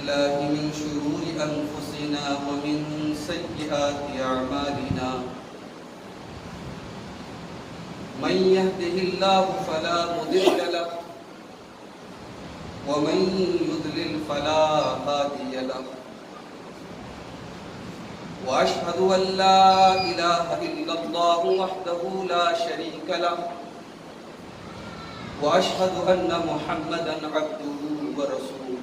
بالله من شرور أنفسنا ومن سيئات أعمالنا من يهده الله فلا مضل له ومن يضلل فلا هادي له وأشهد أن لا إله إلا الله وحده لا شريك له وأشهد أن محمدًا عبده ورسوله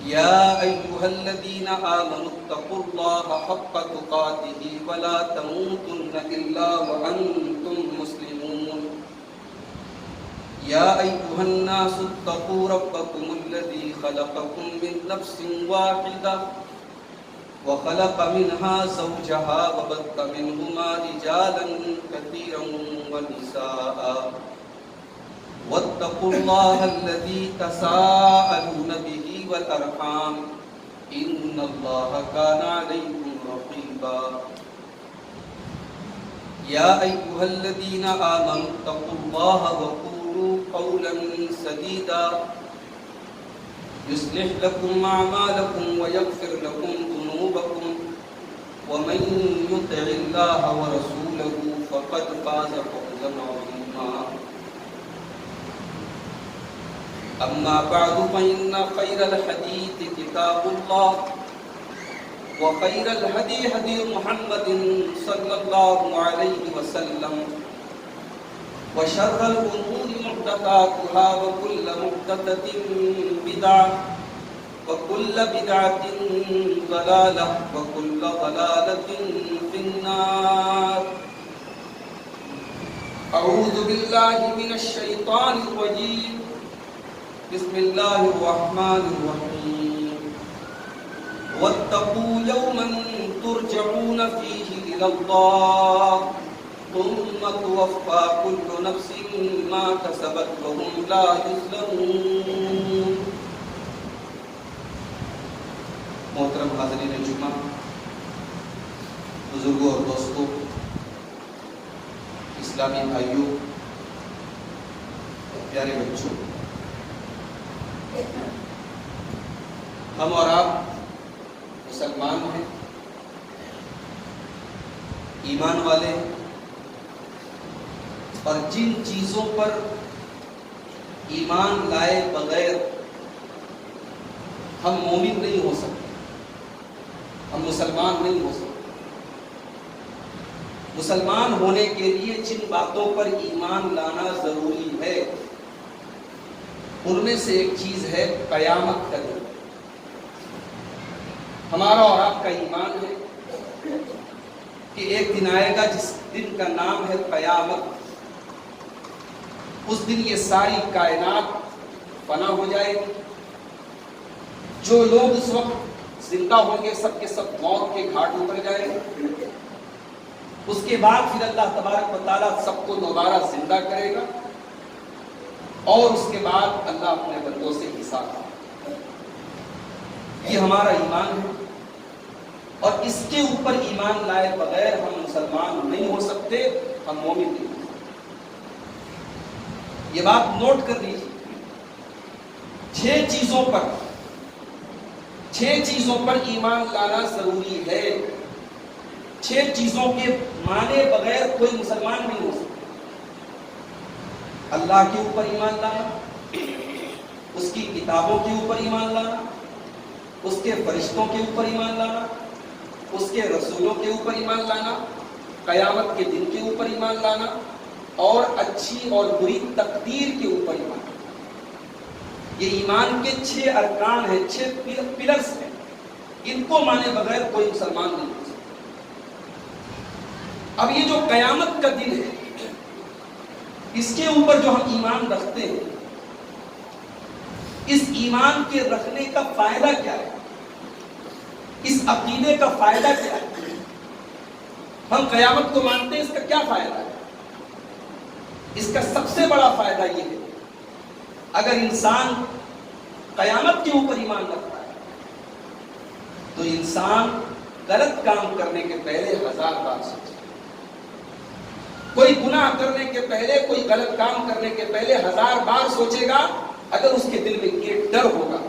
يا أيها الذين آمنوا اتقوا الله حق تقاته ولا تموتن إلا وأنتم مسلمون يا أيها الناس اتقوا ربكم الذي خلقكم من نفس واحدة وخلق منها زوجها وبث منهما رجالا كثيرا ونساء واتقوا الله الذي تساءلون به والأرحام إن الله كان عليكم رقيبا يا أيها الذين آمنوا اتقوا الله وقولوا قولا سديدا يصلح لكم أعمالكم ويغفر لكم ذنوبكم ومن يطع الله ورسوله فقد فاز فوزا عظيما أما بعد فإن خير الحديث كتاب الله وخير الهدي هدي محمد صلى الله عليه وسلم وشر الأمور محدثاتها وكل محدثة بدعة وكل بدعة ضلالة وكل ضلالة في النار أعوذ بالله من الشيطان الرجيم بسم الله الرحمن الرحيم واتقوا يوما ترجعون فيه إلى الله ثم توفى كل نفس ما كسبت وهم لا يظلمون. محترم حاضرین جمعہ، بزرگوں اور دوستوں، اسلامی بھائیوں، پیارے بچوں، ہم اور آپ مسلمان ہیں، ایمان والے، اور جن چیزوں پر ایمان لائے بغیر ہم مومن نہیں ہو سکتے، ہم مسلمان نہیں ہو سکتے. مسلمان ہونے کے لیے جن باتوں پر ایمان لانا ضروری ہے ان میں سے ایک چیز ہے قیامت کا دن. ہمارا اور آپ کا ایمان ہے کہ ایک دن آئے گا جس دن کا نام ہے قیامت. اس دن یہ ساری کائنات فنا ہو جائے گی. جو لوگ اس وقت زندہ ہوں گے سب کے سب موت کے گھاٹ اتر جائیں گے. اس کے بعد پھر اللہ تبارک و تعالیٰ سب کو دوبارہ زندہ کرے گا اور اس کے بعد اللہ اپنے بندوں سے حساب. یہ ہمارا ایمان ہے اور اس کے اوپر ایمان لائے بغیر ہم مسلمان نہیں ہو سکتے، ہم مومن نہیں ہو سکتے. یہ بات نوٹ کر لیجیے. 6 چیزوں پر ایمان لانا ضروری ہے. 6 چیزوں کے مانے بغیر کوئی مسلمان نہیں ہو سکتا. اللہ کے اوپر ایمان لانا، اس کی کتابوں کے اوپر ایمان لانا، اس کے فرشتوں کے اوپر ایمان لانا، اس کے رسولوں کے اوپر ایمان لانا، قیامت کے دن کے اوپر ایمان لانا اور اچھی اور بری تقدیر کے اوپر ایمان. یہ ایمان کے 6 ارکان ہیں، 6 پلرز ہیں. ان کو مانے بغیر کوئی مسلمان نہیں ہو سکتا. اب یہ جو قیامت کا دن ہے اس کے اوپر جو ہم ایمان رکھتے ہیں، اس ایمان کے رکھنے کا فائدہ کیا ہے؟ اس عقیدے کا فائدہ کیا ہے؟ ہم قیامت کو مانتے ہیں، اس کا کیا فائدہ ہے؟ اس کا سب سے بڑا فائدہ یہ ہے اگر انسان قیامت کے اوپر ایمان رکھتا ہے تو انسان غلط کام کرنے کے پہلے 1000 بار سوچے. کوئی گناہ کرنے کے پہلے، کوئی غلط کام کرنے کے پہلے 1000 بار سوچے گا. اگر اس کے دل میں یہ ڈر ہوگا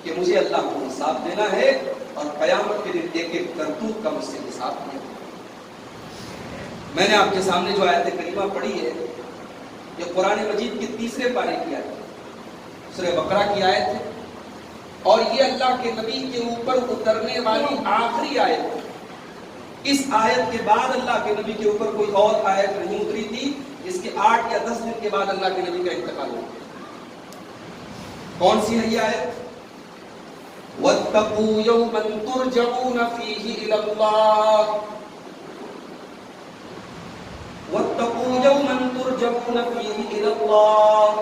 کہ مجھے اللہ کو حساب دینا ہے اور قیامت کے دن ایک ایک کرتوت کا مجھ سے حساب دیا۔ میں نے آپ کے سامنے جو آیت کریمہ پڑھی ہے یہ قرآن مجید کے 3 پارے کی آیت ہے، سورہ بقرہ کی آیت ہے، اور یہ اللہ کے نبی کے اوپر اترنے والی آخری آیت ہے۔ اس آیت کے بعد اللہ کے نبی کے اوپر کوئی اور آیت نہیں اتری تھی۔ اس کے 8 یا 10 دن کے بعد اللہ کے نبی کا انتقال ہوا۔ کون سی ہے یہ آیت؟ وَاتَّقُوا يَوْمًا تُرْجَعُونَ فِيهِ إِلَى اللَّهِ وَاتَّقُوا يَوْمًا تُرْجَعُونَ فِيهِ إِلَى اللَّهِ،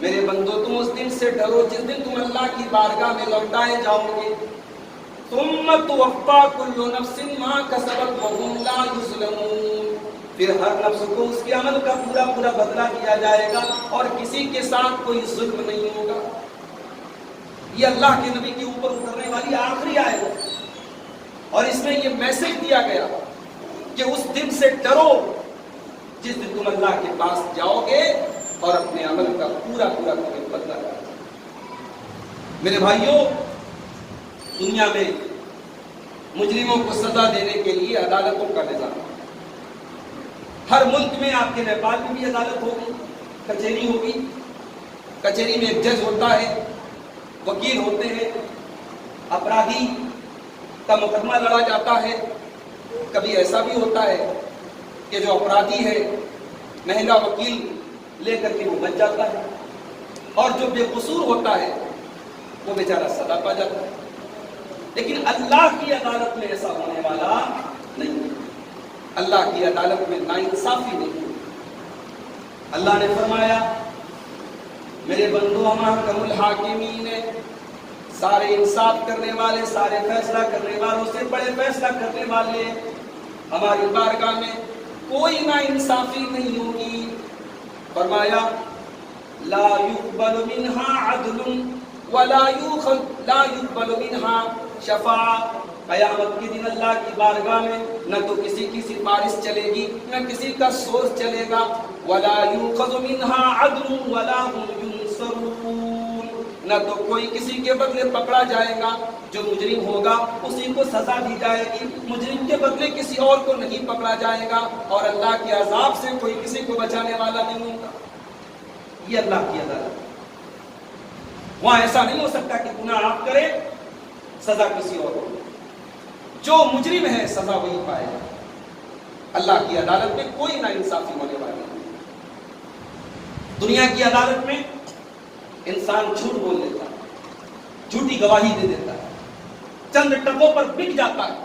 میرے بندو تم اس دن سے ڈرو جس دن تم اللہ کی بارگاہ میں لوٹائے جاؤ گے۔ ثُمَّ تُوَفَّىٰ كُلُّ نَفْسٍ مَا كَسَبَتْ وَهُمْ لَا يُظْلَمُونَ، پھر ہر نفس کو اس کے عمل کا پورا پورا بدلہ دیا جائے گا اور کسی کے ساتھ کوئی ظلم نہیں ہوگا۔ یہ اللہ کے نبی کے اوپر اترنے والی آخری آیت ہے، اور اس میں یہ میسج دیا گیا کہ اس دن سے ڈرو جس دن تم اللہ کے پاس جاؤ گے اور اپنے عمل کا پورا پورا تمہیں بدلہ دیا جائے گا۔ میرے بھائیوں، دنیا میں مجرموں کو سزا دینے کے لیے عدالتوں کا نظام ہے۔ ہر ملک میں، آپ کے نیپال میں بھی عدالت ہوگی، کچہری ہوگی، کچہری میں ایک جج ہوتا ہے، وکیل ہوتے ہیں، اپرادھی کا مقدمہ لڑا جاتا ہے۔ کبھی ایسا بھی ہوتا ہے کہ جو اپرادھی ہے مہنگا وکیل لے کر کے وہ بچ جاتا ہے، اور جو بے قصور ہوتا ہے وہ بیچارہ سزا پا جاتا ہے۔ لیکن اللہ کی عدالت میں ایسا ہونے والا نہیں ہے۔ اللہ کی عدالت میں ناانصافی نہیں ہے۔ اللہ نے فرمایا میرے بندو محکم الحاکمین، سارے انصاف کرنے والے، سارے فیصلہ کرنے والوں سے بڑے فیصلہ کرنے والے، ہماری بارگاہ میں کوئی ناانصافی نہیں ہوگی۔ فرمایا لا يقبل منها عدل ولا يقبل منها شفاعہ، قیامت کے دن اللہ کی بارگاہ میں نہ تو کسی کی سفارش چلے گی، نہ کسی کا سوچ چلے گا۔ ولا يؤخذ منها عدل ولا هم ينصرون، نہ تو کوئی کسی کے بدلے پکڑا جائے گا، جو مجرم ہوگا اسی کو سزا دی جائے گی، مجرم کے بدلے کسی اور کو نہیں پکڑا جائے گا، اور اللہ کے عذاب سے کوئی کسی کو بچانے والا نہیں ہوگا۔ یہ اللہ کی عدالت۔ وہاں ایسا نہیں ہو سکتا کہ گناہ آپ کریں سزا کسی اور کو، جو مجرم ہے سزا وہی پائے گا۔ اللہ کی عدالت میں کوئی ناانصافی ہونے والی نہیں۔ دنیا کی عدالت میں انسان جھوٹ بول لیتا ہے، جھوٹی گواہی دے دیتا ہے، چند ٹکوں پر بک جاتا ہے۔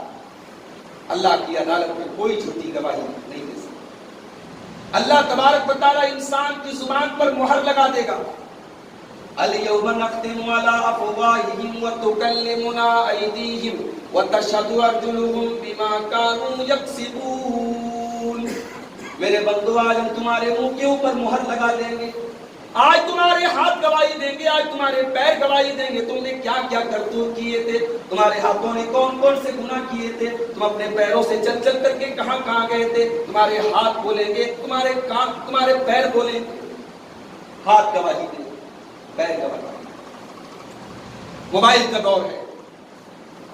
اللہ کی عدالت میں کوئی جھوٹی گواہی نہیں دے سکتا۔ اللہ تبارک و تعالی انسان کی زبان پر مہر لگا دے گا۔ اليوم نختم على افواههم وتكلمنا ايديهم وتشهد ارجلهم بما كانوا يكسبون، میرے بندو آج ہم تمہارے منہ کے اوپر مہر لگا دیں گے، آج تمہارے ہاتھ گواہی دیں گے، آج تمہارے پیر گواہی دیں گے، تم نے کیا کیا کرتوت کیے تھے، تمہارے ہاتھوں نے کون کون سے گناہ کیے تھے، تم اپنے پیروں سے چل چل کر کے کہاں کہاں گئے تھے، تمہارے ہاتھ بولیں گے، تمہارے کان، تمہارے پیر بولیں گے۔ ہاتھ گواہی دیں، پیر گواہی۔ موبائل کا دور ہے،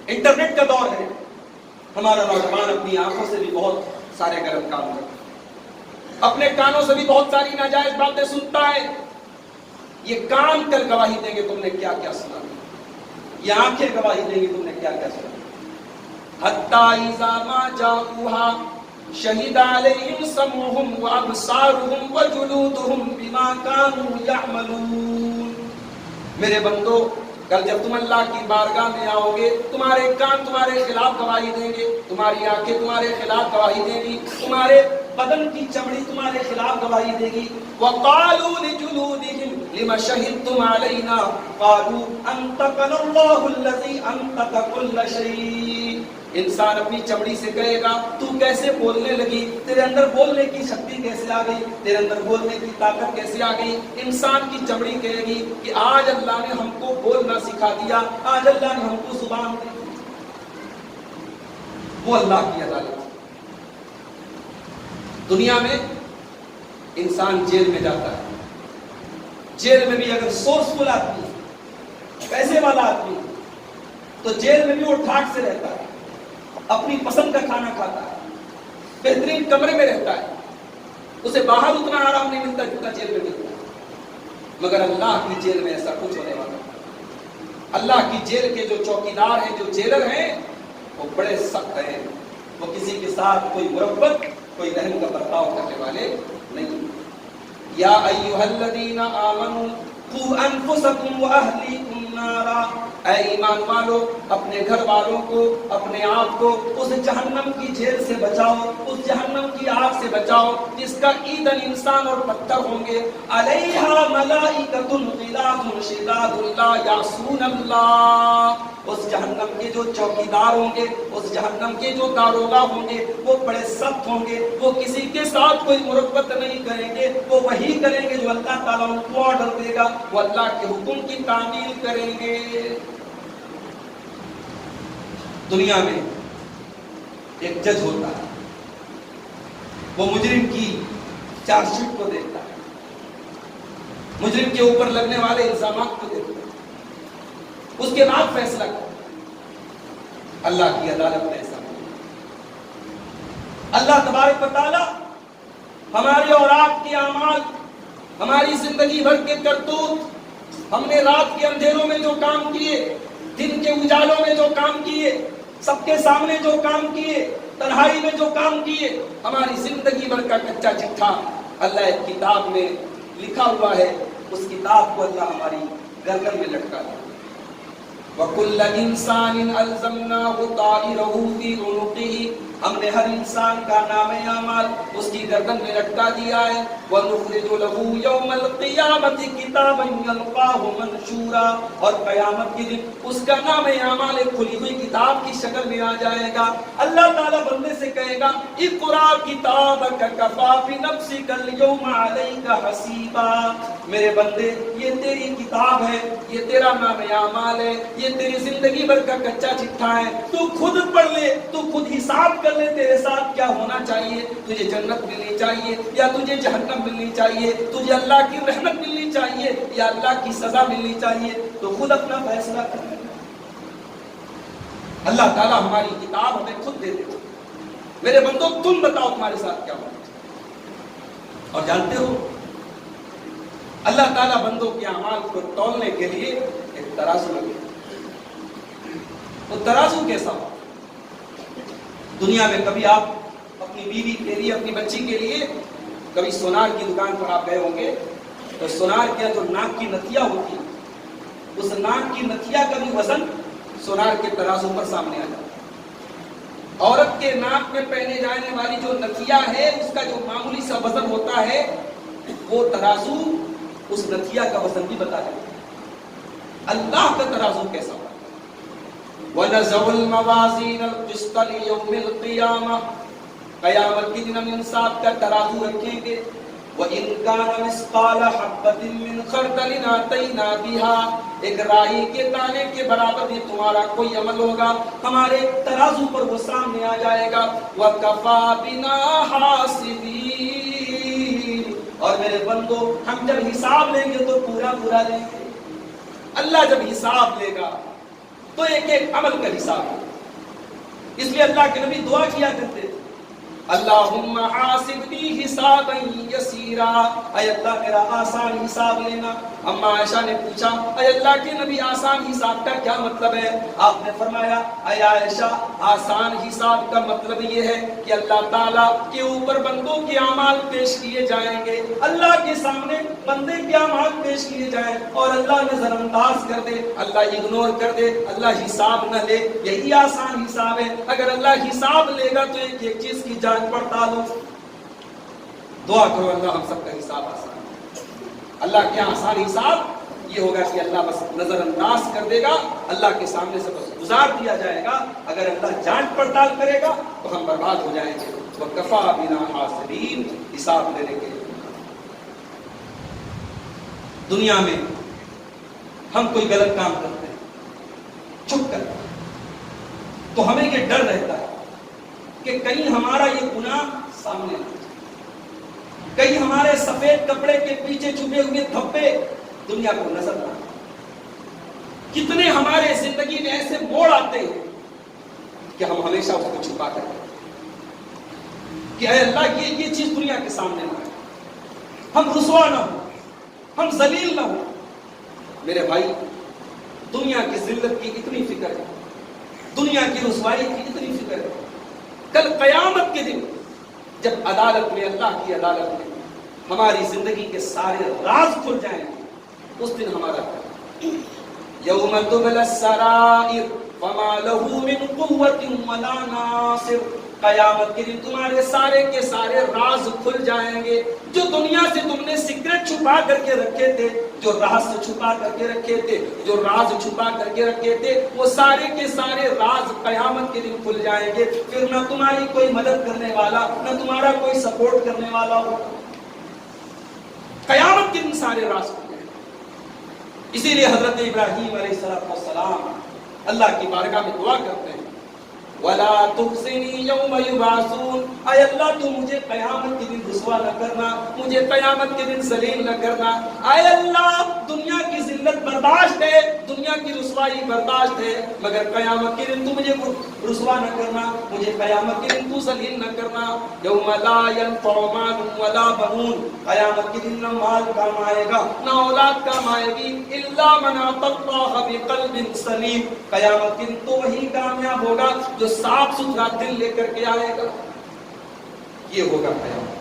انٹرنیٹ کا دور ہے، ہمارا نوجوان اپنی آنکھوں سے بھی بہت سارے غلط کام کرتا ہے، اپنے کانوں سے بھی بہت ساری ناجائز باتیں سنتا ہے۔ یہ کان کر گواہی دیں گے تم نے کیا کیا سنا، یہ آنکھیں گواہی دیں گی تم نے کیا کیا سنا۔ حتی اذا ما جاؤوها شہد علیہم سمعہم وابصارہم وجلودہم بما کانوا یعملون، میرے بندو کل جب تم اللہ کی بارگاہ میں آؤ گے، تمہارے کان تمہارے خلاف گواہی دیں گے، تمہاری آنکھیں تمہارے خلاف گواہی دیں گی، تمہارے بدن کی چمڑی تمہارے خلاف گواہی دے گی۔ وَقَالُوا لِجُلُودِهِمْ لِمَ شَهِدتُّمْ عَلَيْنَا قَالُوا أَنطَقَنَا اللَّهُ الَّذِي أَنطَقَ كُلَّ شَيْءٍ، انسان اپنی چمڑی سے کہے گا تو کیسے بولنے لگی، تیرے اندر بولنے کی شکتی کیسے آ گئی، تیرے اندر بولنے کی طاقت کیسے آ گئی۔ انسان کی چمڑی کہے گی کہ آج اللہ نے ہم کو بولنا سکھا دیا، آج اللہ نے ہم کو زبان دی۔ وہ اللہ کی عدالت۔ دنیا میں انسان جیل میں جاتا ہے، جیل میں بھی اگر سورسفل آدمی پیسے والا آدمی تو جیل میں بھی وہ ٹھاٹ سے رہتا ہے، اپنی پسند کا کھانا کھاتا ہے، بہترین کمرے میں رہتا ہے، اسے باہر اتنا آرام نہیں ملتا جتنا جیل میں ملتا ہے۔ مگر اللہ کی جیل میں ایسا کچھ ہونے والا ہے۔ اللہ کی جیل کے جو چوکیدار ہیں، جو جیلر ہیں، وہ بڑے سخت ہیں، وہ کسی کے ساتھ کوئی مربت، کوئی رحم کا برتاؤ کرنے والے نہیں۔ یا ایھا الذین آمنوا قوا انفسکم واہلیکم نارا، اے ایمان والو اپنے گھر والوں کو، اپنے آپ کو اس جہنم کی جیل سے بچاؤ، اس جہنم کی آگ سے بچاؤ جس کا ایندھن انسان اور پتھر ہوں گے۔ علیہا ملائکۃ غلاظ شداد لا یعصون اللہ، اس جہنم کے جو چوکیدار ہوں گے، اس جہنم کے جو داروغہ ہوں گے، وہ بڑے سخت ہوں گے، وہ کسی کے ساتھ کوئی مربت نہیں کریں گے، وہ وہی کریں گے جو اللہ تعالیٰ ان کو آرڈر دے گا، وہ اللہ کے حکم کی تعمیل کریں گے۔ دنیا میں ایک جج ہوتا ہے، وہ مجرم کی چارج شیٹ کو دیکھتا ہے، مجرم کے اوپر لگنے والے الزامات کو دیکھتا ہے، اس کے بعد فیصلہ کرتا ہے۔ اللہ کی عدالت میں ایسا نہیں۔ اللہ تبارک و تعالی ہمارے اور آپ کے اعمال، ہماری زندگی بھر کے کرتوت، ہم نے رات کے اندھیروں میں جو کام کیے، دن کے اجالوں میں جو کام کیے، سب کے سامنے جو کام کیے، تنہائی میں جو کام کیے، ہماری زندگی بھر کا کچا چٹھا اللہ ایک کتاب میں لکھا ہوا ہے، اس کتاب کو اللہ ہماری گردن میں لٹکا دیا۔ وَكُلَّ إِنسَانٍ أَلْزَمْنَاهُ طَائِرَهُ فِي عُنُقِهِ، ہم نے ہر انسان کا نام اعمال اس کی گردن میں لٹکا دیا ہے۔ وَنُخْرِجُ لَهُ يَوْمَ الْقِيَامَةِ كِتَابًا يَلْقَاهُ مَنشُورًا، اور قیامت کے دن اس کا نام اعمال ایک کھلی ہوئی کتاب کی شکل میں آ جائے گا۔ اللہ تعالیٰ بندے سے کہے گا اقرأ کتابک کفیٰ بنفسک اليوم علیک حسیبا، میرے بندے یہ تیری کتاب ہے، یہ تیرا نام اعمال ہے، یہ تیری زندگی بھر کا کچا چٹھا ہے، تو خود پڑھ لے، تو خود حساب کر لے تیرے ساتھ کیا ہونا چاہیے، تجھے جنت ملنی چاہیے یا تجھے جہنم ملنی چاہیے، تجھے اللہ کی رحمت ملنی چاہیے یا اللہ کی سزا ملنی چاہیے، تو خود اپنا فیصلہ کر لے۔ اللہ تعالیٰ ہماری کتاب ہمیں خود دے دے۔ میرے بندو تم بتاؤ تمہارے ساتھ کیا ہونا چاہیے۔ اور جانتے ہو اللہ تعالیٰ بندوں کے اعمال کو تولنے کے لیے ایک ترازو لگے۔ وہ ترازو کیسا ہو؟ دنیا میں کبھی آپ اپنی بیوی کے لیے، اپنی بچی کے لیے کبھی سونار کی دکان پر آپ گئے ہوں گے، تو سونار کیا جو ناک کی نتھیا ہوتی ہے، اس ناک کی نتھیا کا بھی وزن سونار کے ترازو پر سامنے آ جاتا ہے۔ عورت کے ناک میں پہنے جانے والی جو نتھیا ہے، اس کا جو معمولی سا وزن ہوتا ہے، وہ ترازو اس نتھیا کا وزن بھی بتا دیتا ہے۔ اللہ کا ترازو کیسا ہوگا؟ وَنَزَعُ الْمَوَازِينَ الْقِسْطَ لِيَوْمِ الْقِيَامَةِ، قیامت کے دن ہم انصاف کا ترازو رکھیں گے۔ وَإِنْ كَانَ مِثْقَالَ حَبَّةٍ مِّنْ خَرْدَلٍ أَتَيْنَا بِهَا، ایک رائی کے دانے کے برابر بھی تمہارا کوئی عمل ہوگا، ہمارے ترازو پر وہ سامنے آ جائے گا۔ وَكَفَى بِنَا حَاسِبِينَ، اور میرے بندو ہم جب حساب لیں گے تو پورا پورا لیں گے۔ اللہ جب حساب لے گا تو ایک ایک عمل کا حساب ہے۔ اس لیے اللہ کے نبی دعا کیا کرتے تھے، اللہم حاسبنی حسابا یسیرا، اے اللہ میرا آسان حساب لینا۔ اما عائشہ نے پوچھا اے اللہ کے نبی آسان حساب کا کیا مطلب ہے؟ آپ نے فرمایا اے عائشہ آسان حساب کا مطلب یہ ہے کہ اللہ تعالیٰ کے اوپر بندوں کے اعمال پیش کیے جائیں گے، اللہ کے سامنے بندے کے اعمال پیش کیے جائیں اور اللہ نظر انداز کر دے، اللہ اگنور کر دے، اللہ حساب نہ لے، یہی آسان حساب ہے۔ اگر اللہ حساب لے گا تو ایک ایک چیز کی جانچ پڑتال ہو۔ دعا کرو اللہ ہم سب کا حساب آسان، اللہ کیا آسان حساب یہ ہوگا کہ اللہ بس نظر انداز کر دے گا، اللہ کے سامنے سے بس گزار دیا جائے گا۔ اگر اللہ جانچ پڑتال کرے گا تو ہم برباد ہو جائیں گے۔ وَكَفَى بِنَا حَاسِبِينَ، حساب لینے کے دنیا میں ہم کوئی غلط کام کرتے ہیں چھپ کر، تو ہمیں یہ ڈر رہتا ہے کہ کہیں ہمارا یہ گناہ سامنے نہ، کہیں ہمارے سفید کپڑے کے پیچھے چھپے ہوئے دھبے دنیا کو نظر نہ۔ کتنے ہمارے زندگی میں ایسے موڑ آتے ہیں کہ ہم ہمیشہ اس کو چھپا کر کہ اے اللہ یہ چیز دنیا کے سامنے نہ آئے، ہم رسوا نہ ہو، ہم ذلیل نہ ہو۔ میرے بھائی، دنیا کی ذلت کی اتنی فکر ہے، دنیا کی رسوائی کی اتنی فکر ہے، کل قیامت کے دن جب عدالت میں، اللہ کی عدالت میں ہماری زندگی کے سارے راز کھل جائیں گے، اس دن ہمارا یوم تبلی السرائر فما له من قوت ولا ناصر، قیامت کے دن تمہارے سارے کے سارے راز کھل جائیں گے۔ جو دنیا سے تم نے سیکرٹ چھپا کر کے رکھے تھے، جو راز چھپا کر کے رکھے تھے، جو راز چھپا کر کے رکھے تھے، وہ سارے کے سارے راز قیامت کے دن کھل جائیں گے۔ پھر نہ تمہاری کوئی مدد کرنے والا، نہ تمہارا کوئی سپورٹ کرنے والا ہو۔ قیامت کے دن سارے راز کھل جائیں گے۔ اسی لیے حضرت ابراہیم علیہ السلام اللہ کی بارگاہ میں دعا کرتے ہیں، وَلَا تُخْزِنِي يَوْمَ يُبْعَثُونَ، اے اللہ تو مجھے قیامت کے دن رسوا نہ کرنا، مجھے قیامت کے دن ذلیل نہ کرنا۔ اے اللہ، دنیا کی ذلت برداشت ہے، دنیا کی رسوائی برداشت ہے، مگر قیامت کے دن تو مجھے رسوا نہ کرنا، مجھے قیامت کے دن تو ذلیل نہ کرنا۔ یوم لا ينفع مال ولا بنون، قیامت کے دن نہ مال کام آئے گا، نہ اولاد کام آئے گی، الا من اتى الله بقلب سلیم، قیامت کے دن تو وہی کامیاب ہوگا جو صاف ستھرا دل لے کر کے آئے گا۔ یہ ہوگا قیامت۔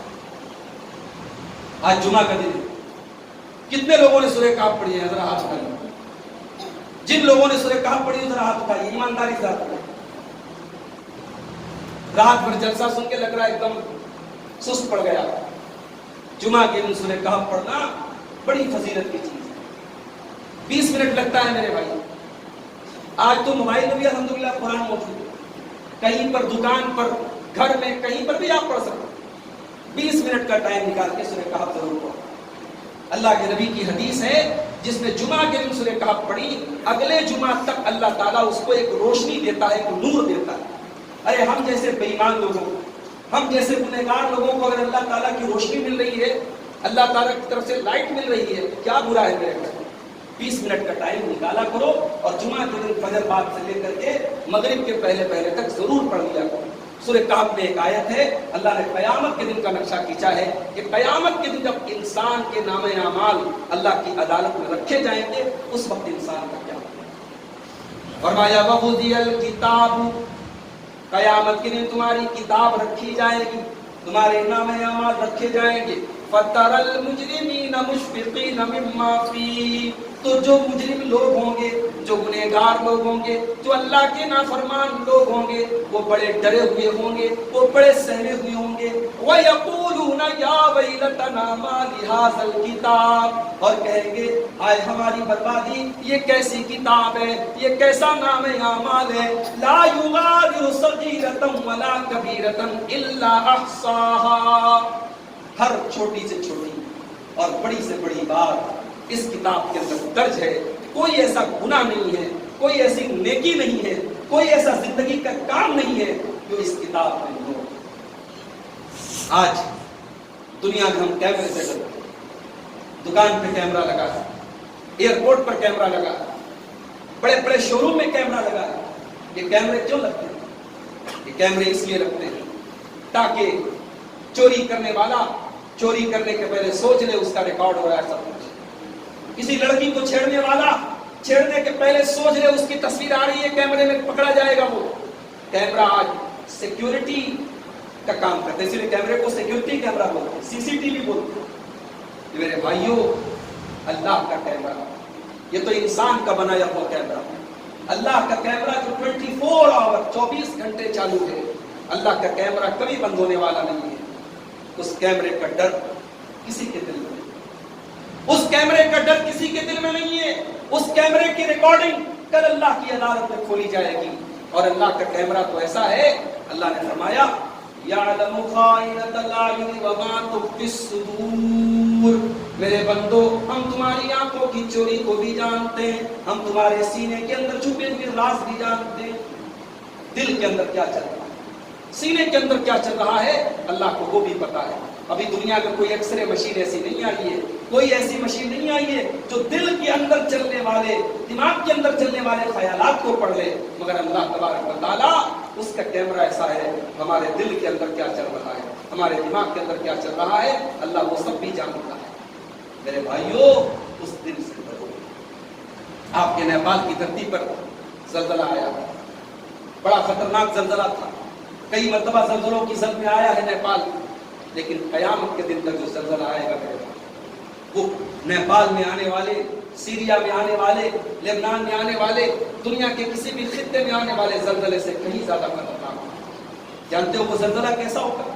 آج جمعہ کا دن، کتنے لوگوں نے سورہ کہف پڑھی ہے؟ ذرا ہاتھ اٹھائیے۔ جن لوگوں نے سورہ کہف پڑھی ہے ذرا ہاتھ اٹھائیے، ایمانداری سے ہاتھ اٹھائیے۔ رات بھر جلسہ سن کے لگ رہا ہے ایک دم سست پڑ گیا۔ جمعہ کے دن سورہ کہف پڑھنا بڑی فضیلت کی چیز ہے۔ 20 منٹ لگتا ہے میرے بھائی۔ آج تو موبائل میں بھی الحمدللہ قرآن موجود ہے، کہیں پر دکان پر، گھر میں، کہیں پر بھی آپ پڑھ سکتے ہیں۔ 20 منٹ کا ٹائم نکال کے سورہ کہف ضرور پڑھو۔ اللہ کے نبی کی حدیث ہے، جس نے جمعہ کے دن سورہ کہف پڑھی، اگلے جمعہ تک اللہ تعالیٰ اس کو ایک روشنی دیتا ہے، ایک نور دیتا ہے۔ ارے ہم جیسے بے ایمان لوگوں کو، ہم جیسے گنہگار لوگوں کو اگر اللہ تعالیٰ کی روشنی مل رہی ہے، اللہ تعالیٰ کی طرف سے لائٹ مل رہی ہے، کیا برا ہے میرے گھر؟ 20 منٹ کا ٹائم نکالا کرو اور جمعہ کے دن فجر بعد سے لے کر کے مغرب کے پہلے تک ضرور پڑھ لیا کرو۔ سورہ کہف میں ایک آیت ہے، اللہ نے قیامت کے دن کا نقشہ کھینچا ہے کہ قیامت کے دن جب انسان کے نام اعمال اللہ کی عدالت میں رکھے جائیں گے، اس وقت انسان کا کیا ہوگا۔ فرمایا وَوُضِعَ الْكِتَابُ، قیامت کے دن تمہاری کتاب رکھی جائے گی، تمہارے نام اعمال رکھے جائیں گے۔ فَتَرَى الْمُجْرِمِينَ مُشْفِقِينَ مِمَّا فِيهِ، تو جو مجرم لوگ ہوں گے، جو گنہگار لوگ ہوں گے، جو اللہ کے نافرمان لوگ ہوں گے، وہ بڑے ڈرے ہوئے ہوں گے، وہ بڑے سہمے ہوئے ہوں گے۔ وَيَقُولُونَ يَا وَيْلَتَنَا مَا لِهَذَا الْكِتَابِ، اور کہیں گے ہائے ہماری بربادی، یہ کیسی کتاب ہے، یہ کیسا نام اعمال ہے۔ لَا يُغَادِرُ صَغِيرَةً وَلَا كَبِيرَةً إِلَّا أَحْصَاهَا، ہر چھوٹی سے چھوٹی اور بڑی سے بڑی بات اس کتاب کے اندر درج ہے۔ کوئی ایسا گناہ نہیں ہے، کوئی ایسی نیکی نہیں ہے، کوئی ایسا زندگی کا کام نہیں ہے جو اس کتاب میں ہو۔ آج دنیا میں ہم کیمرے سے کرتے ہیں، دکان پہ کیمرہ لگا ہے، ایئرپورٹ پر کیمرہ لگا ہے، بڑے بڑے شو روم میں کیمرہ لگا ہے۔ یہ کیمرے کیوں لگتے ہیں؟ یہ کیمرے اس لیے لگتے ہیں تاکہ چوری کرنے والا چوری کرنے کے پہلے سوچ لے اس کا ریکارڈ ہو رہا ہے سب کچھ۔ کسی لڑکی کو چھیڑنے والا چھیڑنے کے پہلے سوچ لے اس کی تصویر آ رہی ہے، کیمرے میں پکڑا جائے گا۔ وہ کیمرہ آج سیکیورٹی کا کام کرتے ہیں، اس لیے کیمرے کو سیکیورٹی کیمرہ بولتے ہیں، CCTV بولتے ہیں۔ میرے بھائیوں، اللہ کا کیمرہ یہ تو انسان کا بنایا ہوا کیمرہ، اللہ کا کیمرہ جو 24 آور 24 گھنٹے چالو ہے، اللہ کا کیمرہ کبھی بند ہونے والا نہیں ہے۔ اس کیمرے کا ڈر کسی کے دل میں نہیں، اس کیمرے کا ڈر کسی کے دل میں نہیں ہے۔ اس کیمرے کی ریکارڈنگ کل اللہ کی عدالت میں کھولی جائے گی، اور اللہ کا کیمرہ تو ایسا ہے، اللہ نے فرمایا یعلم خائنۃ الاعین وما تخفی الصدور، میرے بندو ہم تمہاری آنکھوں کی چوری کو بھی جانتے ہیں، ہم تمہارے سینے کے اندر چھپے ہوئے راز بھی جانتے ہیں۔ دل کے اندر کیا چل رہا ہے، سینے کے اندر کیا چل رہا ہے، اللہ کو وہ بھی پتا ہے۔ ابھی دنیا میں کوئی ایکس رے مشین ایسی نہیں آئی ہے، کوئی ایسی مشین نہیں آئی ہے جو دل کے اندر چلنے والے، دماغ کے اندر چلنے والے خیالات کو پڑھ لے، مگر اللہ تبارک و تعالیٰ اس کا کیمرہ ایسا ہے، ہمارے دل کے اندر کیا چل رہا ہے، ہمارے دماغ کے اندر کیا چل رہا ہے، اللہ وہ سب بھی جانتا ہے۔ میرے بھائیوں، اس دن سے ڈرو۔ آپ کے نیپال کی دھرتی پر زلزلہ آیا، بڑا خطرناک زلزلہ تھا، کئی مرتبہ زلزلوں کی زد میں آیا ہے نیپال، لیکن قیامت کے دن تک جو زلزلہ آئے گا وہ نیپال میں آنے والے، سیریا میں آنے والے، لبنان میں آنے والے، دنیا کے کسی بھی خطے میں آنے والے زلزلے سے کہیں زیادہ خطرناک ہوگا۔ جانتے ہو وہ زلزلہ کیسا ہوگا؟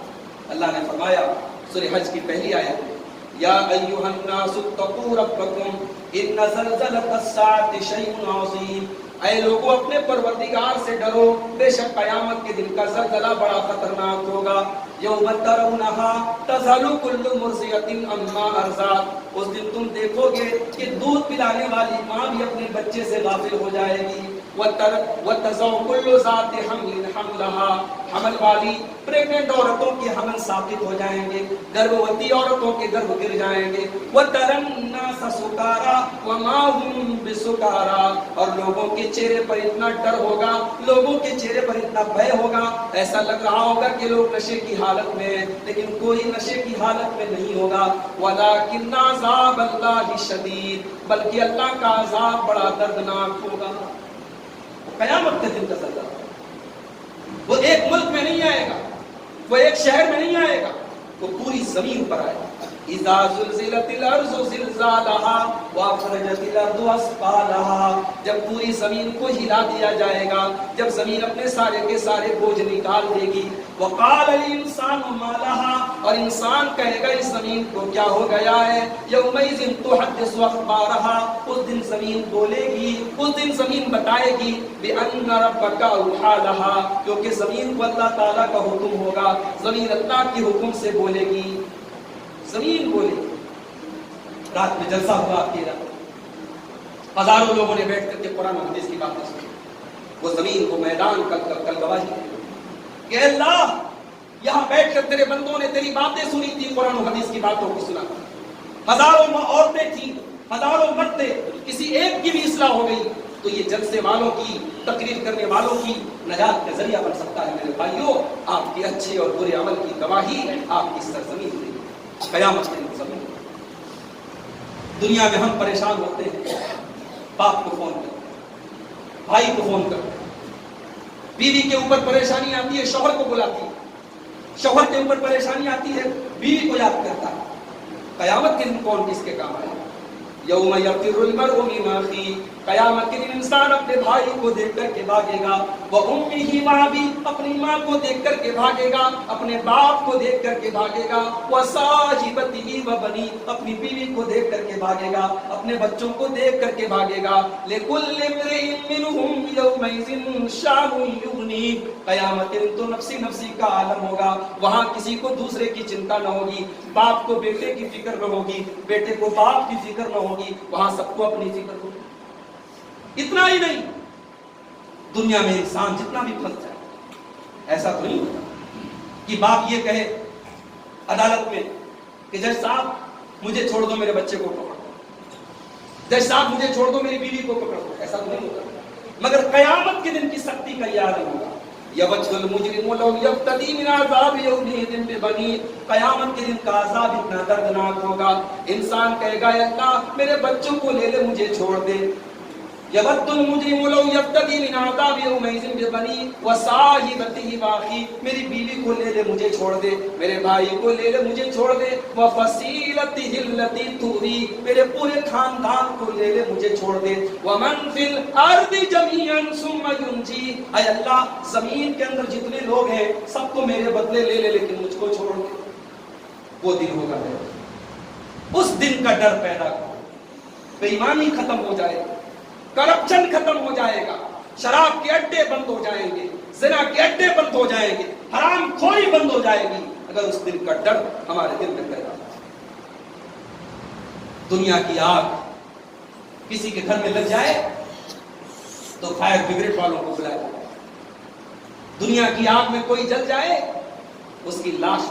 اللہ نے فرمایا سورہ حج کی پہلی آیت، یا ایھا الناس اتقوا ربکم ان زلزلۃ الساعۃ شیء عظیم، اے لوگوں اپنے پروردگار سے ڈرو، بے شک قیامت کے دن کا زلزلہ بڑا خطرناک ہوگا۔ یوم ترونها تذہل کل مرضعۃ عما ارضعت، اس دن تم دیکھو گے کہ دودھ پلانے والی ماں بھی اپنے بچے سے غافل ہو جائے گی۔ وتضع کل ذات حمل حملها، حمل والی پریگننٹ عورتوں کے حمل ثابت ہو جائیں گے، گربھوتی عورتوں کے گربھ گر جائیں گے۔ وترى الناس سکارى وما هم بسکارى، اور لوگوں کے چہرے پر اتنا ڈر ہوگا، لوگوں کے چہرے پر اتنا بھے ہوگا، ایسا لگ رہا ہوگا کہ لوگ نشے کی حالت میں ہیں، لیکن کوئی نشے کی حالت میں نہیں ہوگا۔ وَلَٰكِنَّ عَذَابَ اللَّهِ شَدِيدٌ، بلکہ اللہ کا عذاب بڑا دردناک ہوگا۔ قیامت کے دن کا زلزلہ وہ ایک ملک میں نہیں آئے گا، وہ ایک شہر میں نہیں آئے گا، وہ پوری زمین پر آئے گا۔ اذا زلزلت الارض زلزالها واخرجت الارض اثقالها، جب پوری زمین کو ہلا دیا جائے گا، جب زمین اپنے سارے کے سارے بوجھ نکال دے گی۔ وقال الانسان ما لها، اور انسان کہے گا اس زمین کو کیا ہو گیا ہے۔ یومئذ تحدث اخبارها، اس دن زمین بولے گی، اس دن زمین بتائے گی بان ربک اوحی لها، کیونکہ زمین کو اللہ تعالیٰ کا حکم ہوگا، زمین اللہ کے حکم سے بولے گی، زمین بولے گی۔ رات میں جلسہ ہوا آپ کی رات، ہزاروں لوگوں نے بیٹھ کر کے قرآن و حدیث کی باتیں سنی، وہ زمین کو میدان کل گواہی دے کہ اللہ یہاں بیٹھ کر تیرے بندوں نے تیری باتیں سنی تھی، قرآن و حدیث کی باتوں کو سنا، ہزاروں عورتیں تھیں، ہزاروں مرد تھے، کسی ایک کی بھی اصلاح ہو گئی تو یہ جلسے والوں کی، تقریر کرنے والوں کی نجات کا ذریعہ بن سکتا ہے۔ میرے بھائیوں، آپ کے اچھے اور برے عمل کی گواہی آپ کی سرزمین دے گی قیامت کے زمین۔ دنیا میں ہم پریشان ہوتے ہیں، باپ کو فون کرتے ہیں، بھائی کو فون کرتے ہیں، بیوی کے اوپر پریشانی آتی ہے شوہر کو بلاتی ہے، شوہر کے اوپر پریشانی آتی ہے بیوی کو یاد کرتا ہے۔ قیامت کے دن کون کس کے کام آئے؟ یوم یفر المرء من اخیہ، قیامت کے دن انسان اپنے بھائی کو دیکھ کر کے بھاگے گا، وَأُمِّهِ، ماں بھی اپنی ماں کو دیکھ کر کے بھاگے گا، اپنے باپ کو دیکھ کر کے بھاگے گا، وَصَاحِبَتِهِ وَبَنِيهِ، اپنی بیوی کو دیکھ کر کے بھاگے گا، اپنے بچوں کو دیکھ کر کے بھاگے گا۔ لِكُلِّ امْرِئٍ مِّنْهُمْ يَوْمَئِذٍ شَأْنٌ يُغْنِيهِ، قیامت کے دن تو نفسی نفسی کا عالم ہوگا، وہاں کسی کو دوسرے کی چنتا نہ ہوگی، باپ کو بیٹے کی فکر نہ ہوگی، بیٹے کو باپ کی فکر نہ ہوگی، وہاں سب کو اپنی فکر ہوگی۔ اتنا ہی نہیں، دنیا میں انسان جتنا بھی پھنس جائے، ایسا تو نہیں ہوتا کہ باپ یہ کہے عدالت میں کہ جج صاحب مجھے چھوڑ دو، میرے بچے کو پکڑ دو، جج صاحب مجھے چھوڑ دو، میری بیوی کو پکڑ دو، ایسا تو نہیں ہوتا۔ مگر قیامت کے دن کی سختی کا یہ عالم ہوگا، یود المجرم لو یفتدی من عذاب یومئذ ببنیہ، قیامت کے دن کا عذاب اتنا دردناک ہوگا، انسان کہے گا اے اللہ میرے بچوں کو لے لے، مجھے چھوڑ دے۔ یود المجرم لو یفتدی من عذاب یومئذ ببنیہ وصاحبتہ واخیہ، میری بیوی کو لے لے، مجھے چھوڑ دے، میرے بھائی کو لے لے، مجھے چھوڑ دے، وفصیلتہ التی تؤویہ، میرے پورے خاندان کو لے لے، مجھے چھوڑ دے، ومن فی الارض جمیعا ثم ینجیہ، اے اللہ زمین کے اندر جتنے لوگ ہیں سب کو میرے بدلے لے لے، لیکن مجھ کو چھوڑ دے۔ وہ دن ہوگا، اس دن کا ڈر پیدا کرو، بے ایمانی ختم ہو جائے گا، کرپشن ختم ہو جائے گا، شراب کے اڈے بند ہو جائیں گے، زنا کے اڈے بند ہو جائیں گے، حرام خوری بند ہو جائے گی، اگر اس دن کا ڈر ہمارے دل میں پیدا ہو۔ دنیا کی آگ کسی کے گھر میں لگ جائے تو فائر بریگیڈ والوں کو بلایا جائے، دنیا کی آگ میں کوئی جل جائے اس کی لاش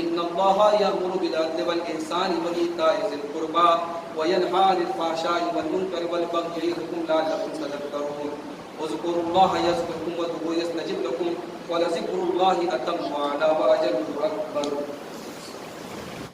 ان اللہ یأمر بالعدل والإحسان وإیتاء ذی القربى وینہی عن الفحشاء والمنکر والبغی یعظکم لعلکم تذکرون اذکروا اللہ یذکرکم وادعوہ یستجب لکم ولذکر اللہ اتم وأعلی وأجل وأکبر.